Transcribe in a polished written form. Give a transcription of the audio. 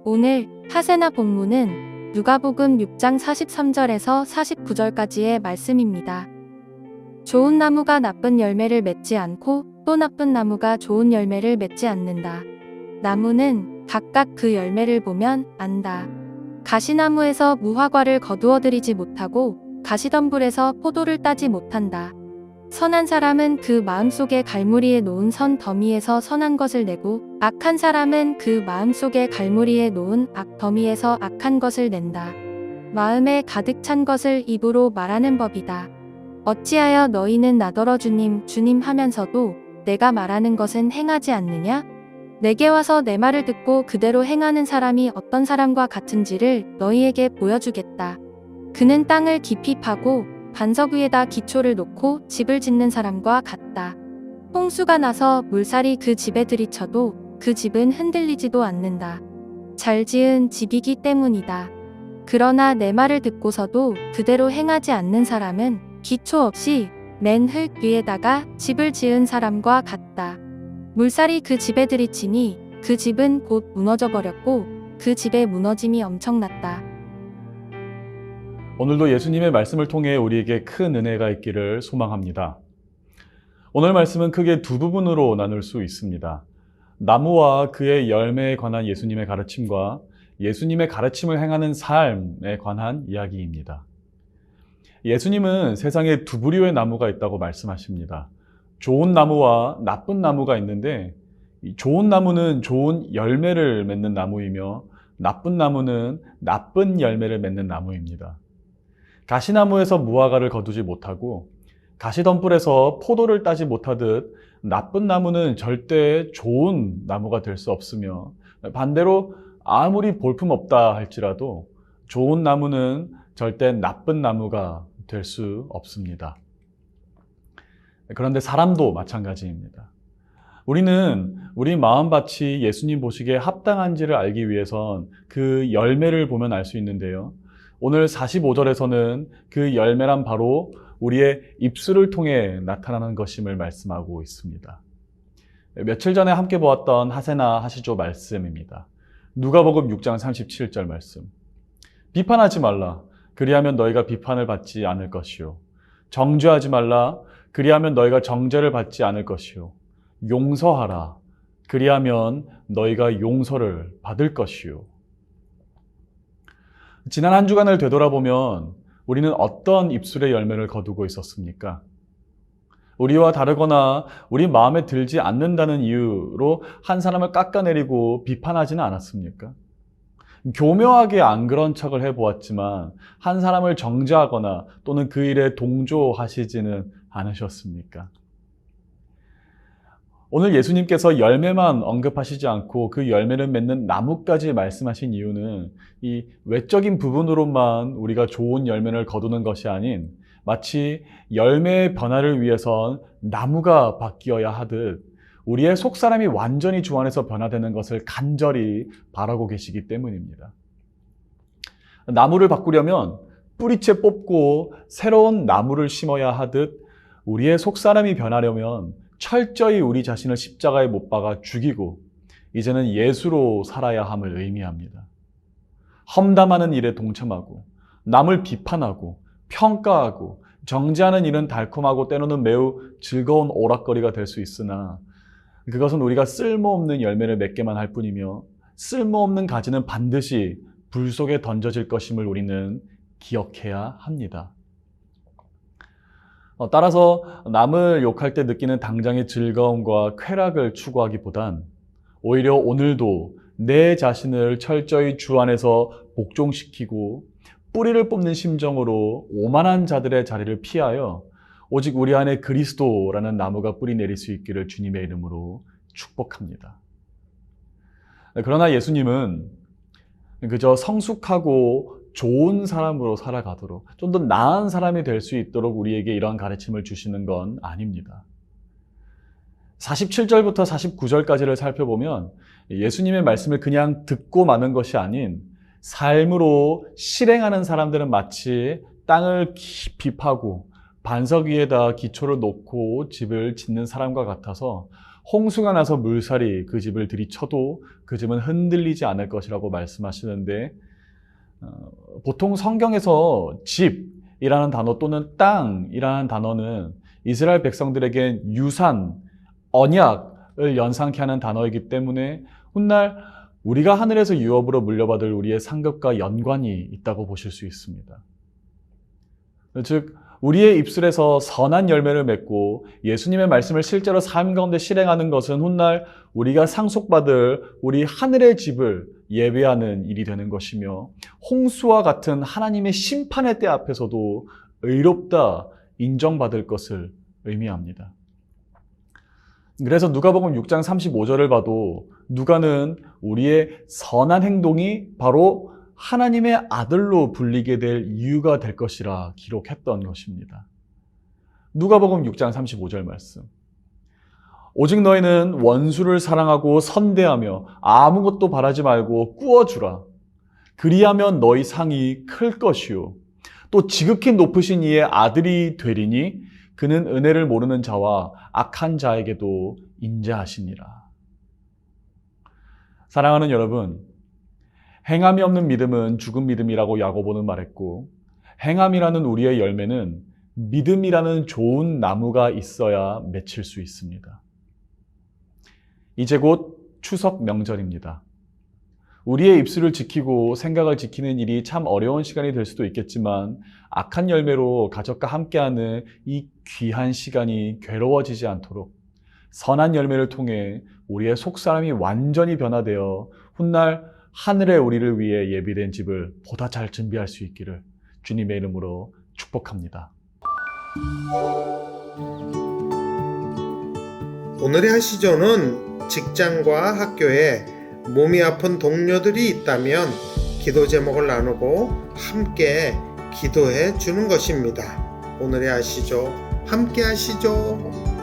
오늘 하세나 본문은 누가복음 6장 43절에서 49절까지의 말씀입니다. 좋은 나무가 나쁜 열매를 맺지 않고 또 나쁜 나무가 좋은 열매를 맺지 않는다. 나무는 각각 그 열매를 보면 안다. 가시나무에서 무화과를 거두어들이지 못하고 가시덤불에서 포도를 따지 못한다. 선한 사람은 그 마음속에 갈무리에 놓은 선 더미에서 선한 것을 내고 악한 사람은 그 마음속에 갈무리에 놓은 악 더미에서 악한 것을 낸다. 마음에 가득 찬 것을 입으로 말하는 법이다. 어찌하여 너희는 나더러 주님, 주님 하면서도 내가 말하는 것은 행하지 않느냐? 내게 와서 내 말을 듣고 그대로 행하는 사람이 어떤 사람과 같은지를 너희에게 보여주겠다. 그는 땅을 깊이 파고 반석 위에다 기초를 놓고 집을 짓는 사람과 같다. 홍수가 나서 물살이 그 집에 들이쳐도 그 집은 흔들리지도 않는다. 잘 지은 집이기 때문이다. 그러나 내 말을 듣고서도 그대로 행하지 않는 사람은 기초 없이 맨 흙 위에다가 집을 지은 사람과 같다. 물살이 그 집에 들이치니 그 집은 곧 무너져 버렸고 그 집의 무너짐이 엄청났다. 오늘도 예수님의 말씀을 통해 우리에게 큰 은혜가 있기를 소망합니다. 오늘 말씀은 크게 두 부분으로 나눌 수 있습니다. 나무와 그의 열매에 관한 예수님의 가르침과 예수님의 가르침을 행하는 삶에 관한 이야기입니다. 예수님은 세상에 두 부류의 나무가 있다고 말씀하십니다. 좋은 나무와 나쁜 나무가 있는데 좋은 나무는 좋은 열매를 맺는 나무이며 나쁜 나무는 나쁜 열매를 맺는 나무입니다. 가시나무에서 무화과를 거두지 못하고 가시덤불에서 포도를 따지 못하듯 나쁜 나무는 절대 좋은 나무가 될 수 없으며 반대로 아무리 볼품없다 할지라도 좋은 나무는 절대 나쁜 나무가 될 수 없습니다. 그런데 사람도 마찬가지입니다. 우리는 우리 마음밭이 예수님 보시기에 합당한지를 알기 위해선 그 열매를 보면 알 수 있는데요. 오늘 45절에서는 그 열매란 바로 우리의 입술을 통해 나타나는 것임을 말씀하고 있습니다. 며칠 전에 함께 보았던 하세나 하시조 말씀입니다. 누가복음 6장 37절 말씀. 비판하지 말라. 그리하면 너희가 비판을 받지 않을 것이요. 정죄하지 말라. 그리하면 너희가 정죄를 받지 않을 것이요. 용서하라. 그리하면 너희가 용서를 받을 것이요. 지난 한 주간을 되돌아보면 우리는 어떤 입술의 열매를 거두고 있었습니까? 우리와 다르거나 우리 마음에 들지 않는다는 이유로 한 사람을 깎아내리고 비판하지는 않았습니까? 교묘하게 안 그런 척을 해보았지만 한 사람을 정죄하거나 또는 그 일에 동조하시지는 않으셨습니까? 오늘 예수님께서 열매만 언급하시지 않고 그 열매를 맺는 나무까지 말씀하신 이유는 이 외적인 부분으로만 우리가 좋은 열매를 거두는 것이 아닌 마치 열매의 변화를 위해선 나무가 바뀌어야 하듯 우리의 속사람이 완전히 주 안에서 변화되는 것을 간절히 바라고 계시기 때문입니다. 나무를 바꾸려면 뿌리채 뽑고 새로운 나무를 심어야 하듯 우리의 속사람이 변하려면 철저히 우리 자신을 십자가에 못 박아 죽이고 이제는 예수로 살아야 함을 의미합니다. 험담하는 일에 동참하고 남을 비판하고 평가하고 정죄하는 일은 달콤하고 때로는 매우 즐거운 오락거리가 될 수 있으나 그것은 우리가 쓸모없는 열매를 맺게만 할 뿐이며 쓸모없는 가지는 반드시 불 속에 던져질 것임을 우리는 기억해야 합니다. 따라서 남을 욕할 때 느끼는 당장의 즐거움과 쾌락을 추구하기보단 오히려 오늘도 내 자신을 철저히 주 안에서 복종시키고 뿌리를 뽑는 심정으로 오만한 자들의 자리를 피하여 오직 우리 안에 그리스도라는 나무가 뿌리 내릴 수 있기를 주님의 이름으로 축복합니다. 그러나 예수님은 그저 성숙하고 좋은 사람으로 살아가도록 좀 더 나은 사람이 될 수 있도록 우리에게 이런 가르침을 주시는 건 아닙니다. 47절부터 49절까지를 살펴보면 예수님의 말씀을 그냥 듣고 마는 것이 아닌 삶으로 실행하는 사람들은 마치 땅을 깊이 파고 반석 위에다 기초를 놓고 집을 짓는 사람과 같아서 홍수가 나서 물살이 그 집을 들이쳐도 그 집은 흔들리지 않을 것이라고 말씀하시는데, 보통 성경에서 집이라는 단어 또는 땅이라는 단어는 이스라엘 백성들에게 유산, 언약을 연상케 하는 단어이기 때문에 훗날 우리가 하늘에서 유업으로 물려받을 우리의 상급과 연관이 있다고 보실 수 있습니다. 즉 우리의 입술에서 선한 열매를 맺고 예수님의 말씀을 실제로 삶 가운데 실행하는 것은 훗날 우리가 상속받을 우리 하늘의 집을 예배하는 일이 되는 것이며, 홍수와 같은 하나님의 심판의 때 앞에서도 의롭다 인정받을 것을 의미합니다. 그래서 누가복음 6장 35절을 봐도 누가는 우리의 선한 행동이 바로 하나님의 아들로 불리게 될 이유가 될 것이라 기록했던 것입니다. 누가복음 6장 35절 말씀. 오직 너희는 원수를 사랑하고 선대하며 아무것도 바라지 말고 꾸어주라. 그리하면 너희 상이 클 것이요. 또 지극히 높으신 이의 아들이 되리니 그는 은혜를 모르는 자와 악한 자에게도 인자하시니라. 사랑하는 여러분, 행함이 없는 믿음은 죽은 믿음이라고 야고보는 말했고, 행함이라는 우리의 열매는 믿음이라는 좋은 나무가 있어야 맺힐 수 있습니다. 이제 곧 추석 명절입니다. 우리의 입술을 지키고 생각을 지키는 일이 참 어려운 시간이 될 수도 있겠지만, 악한 열매로 가족과 함께하는 이 귀한 시간이 괴로워지지 않도록 선한 열매를 통해 우리의 속사람이 완전히 변화되어 훗날 하늘에 우리를 위해 예비된 집을 보다 잘 준비할 수 있기를 주님의 이름으로 축복합니다. 오늘의 하시조는 직장과 학교에 몸이 아픈 동료들이 있다면 기도 제목을 나누고 함께 기도해 주는 것입니다. 오늘의 하시조 함께 하시죠.